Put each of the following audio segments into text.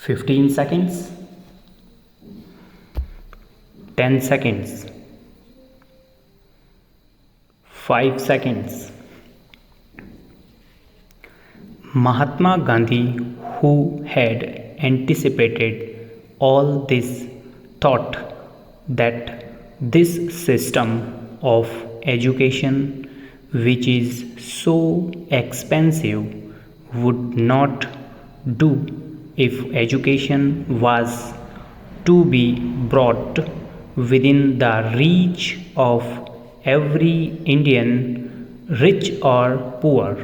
15 seconds, 10 seconds, 5 seconds. Mahatma Gandhi, who had anticipated all this, thought that this system of education, which is so expensive, would not do if education was to be brought within the reach of every Indian, rich or poor.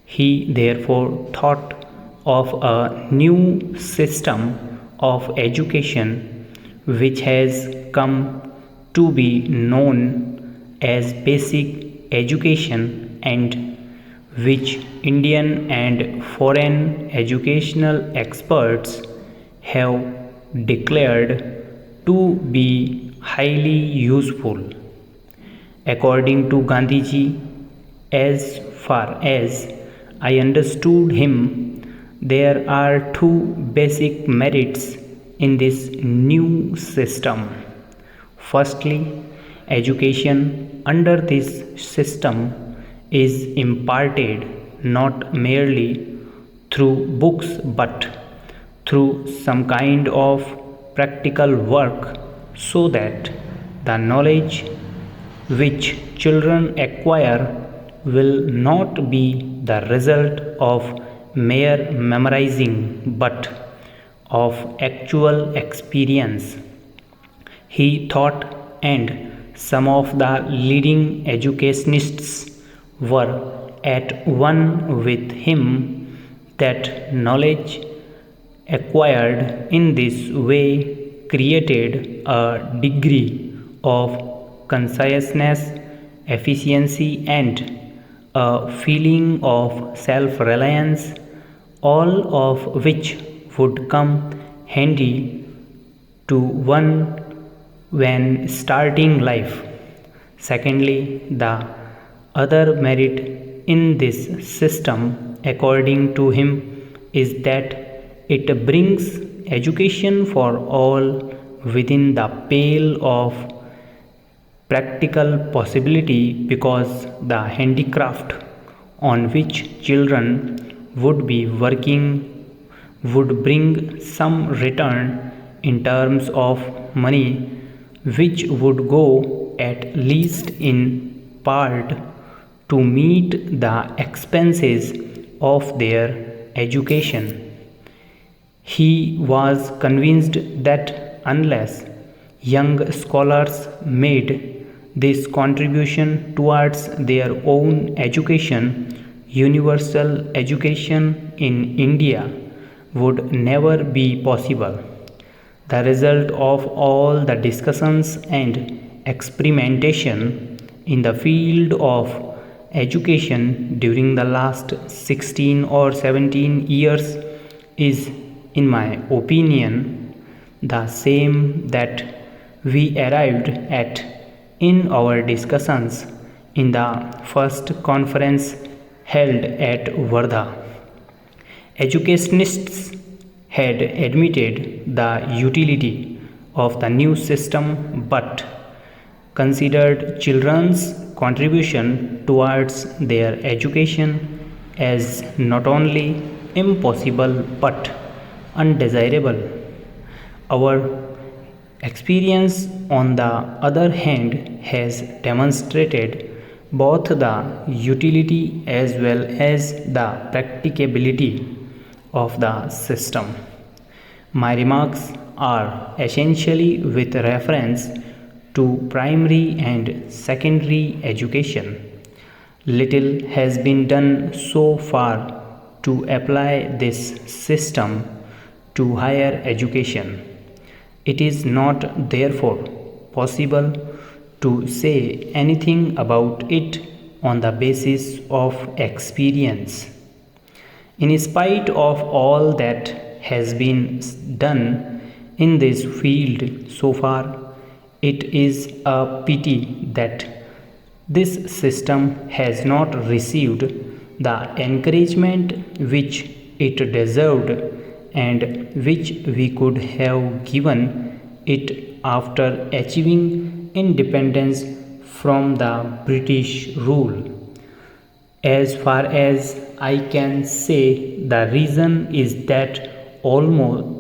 He therefore thought of a new system of education which has come to be known as basic education, and which Indian and foreign educational experts have declared to be highly useful. According to Gandhiji, as far as I understood him, there are two basic merits in this new system. Firstly, education under this system is imparted not merely through books but through some kind of practical work, so that the knowledge which children acquire will not be the result of mere memorizing but of actual experience. He thought, and some of the leading educationists were at one with him, that knowledge acquired in this way created a degree of consciousness, efficiency, and a feeling of self reliance, all of which would come handy to one when starting life. Secondly, the other merit in this system, according to him, is that it brings education for all within the pale of practical possibility, because the handicraft on which children would be working would bring some return in terms of money, which would go at least in part to meet the expenses of their education. He was convinced that unless young scholars made this contribution towards their own education, universal education in India would never be possible. The result of all the discussions and experimentation in the field of education during the last 16 or 17 years is, in my opinion, the same that we arrived at in our discussions in the first conference held at Wardha. Educationists had admitted the utility of the new system but considered children's contribution towards their education as not only impossible but undesirable. Our experience, on the other hand, has demonstrated both the utility as well as the practicability of the system. My remarks are essentially with reference to primary and secondary education. Little has been done so far to apply this system to higher education. It is not, therefore, possible to say anything about it on the basis of experience. In spite of all that has been done in this field so far, it is a pity that this system has not received the encouragement which it deserved and which we could have given it after achieving independence from the British rule. As far as I can say, the reason is that although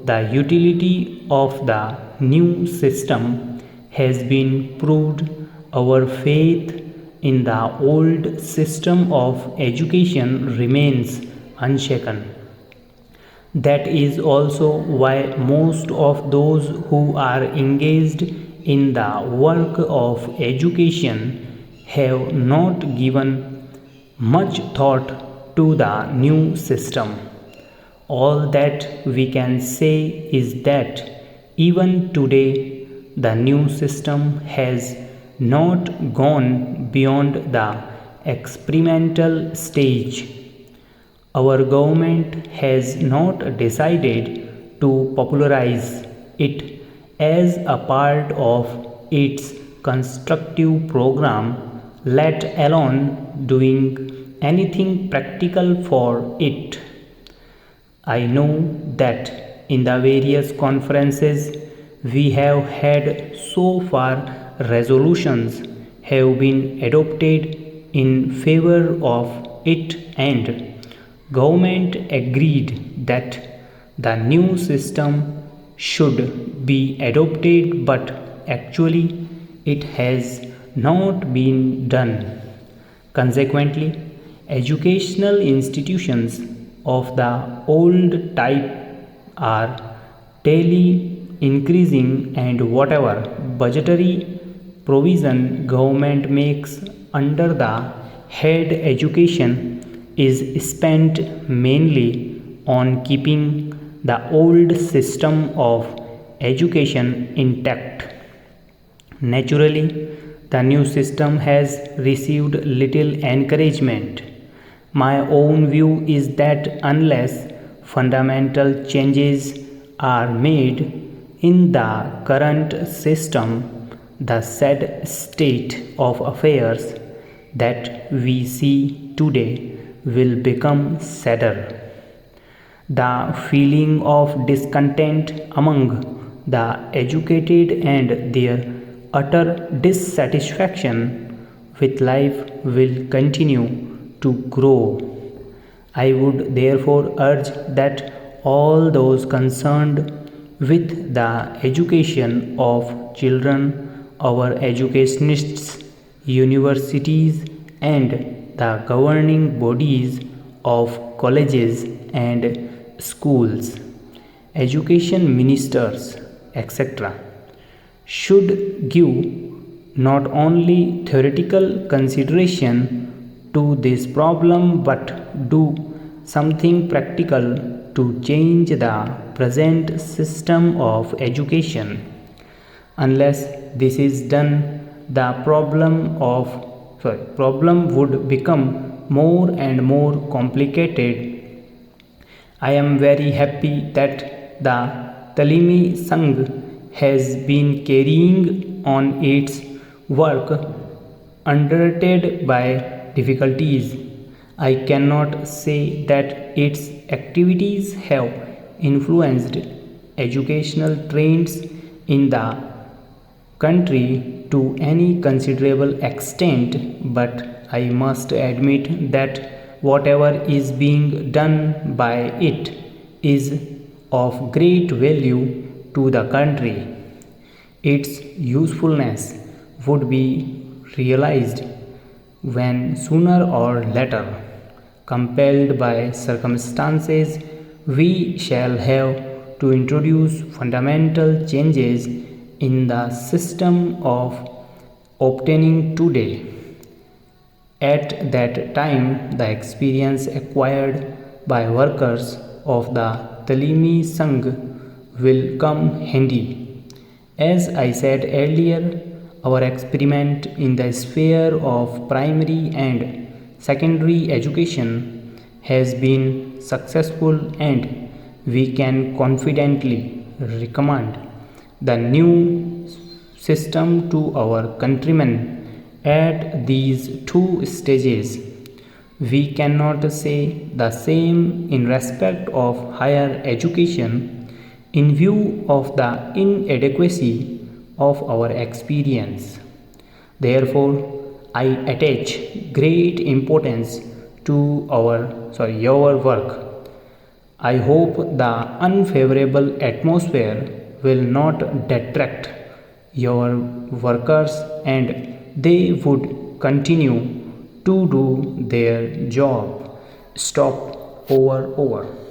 the utility of the new system has been proved, our faith in the old system of education remains unshaken. That is also why most of those who are engaged in the work of education have not given much thought to the new system. All that we can say is that even today the new system has not gone beyond the experimental stage. Our government has not decided to popularize it as a part of its constructive program, let alone doing anything practical for it. I know that in the various conferences we have had so far, resolutions have been adopted in favor of it, and government agreed that the new system should be adopted, but actually it has not been done. Consequently, educational institutions of the old type are daily increasing, and whatever budgetary provision government makes under the head education is spent mainly on keeping the old system of education intact. Naturally, the new system has received little encouragement. My own view is that unless fundamental changes are made in the current system, the sad state of affairs that we see today will become sadder. The feeling of discontent among the educated and their utter dissatisfaction with life will continue to grow. I would therefore urge that all those concerned with the education of children, our educationists, universities, and the governing bodies of colleges and schools, education ministers, etc., should give not only theoretical consideration to this problem but do something practical to change the present system of education. Unless this is done, the problem would become more and more complicated. I am very happy that the Talimi Sangh has been carrying on its work undaunted by difficulties. I cannot say that its activities have influenced educational trends in the country to any considerable extent, but I must admit that whatever is being done by it is of great value to the country. Its usefulness would be realized when sooner or later, compelled by circumstances, we shall have to introduce fundamental changes in the system of obtaining today. At that time, the experience acquired by workers of the Talimi Sangh will come handy. As I said earlier, our experiment in the sphere of primary and secondary education has been successful, and we can confidently recommend the new system to our countrymen at these two stages. We cannot say the same in respect of higher education in view of the inadequacy of our experience. Therefore, I attach great importance to your work. I hope the unfavorable atmosphere will not detract your workers and they would continue to do their job. Stop. Over.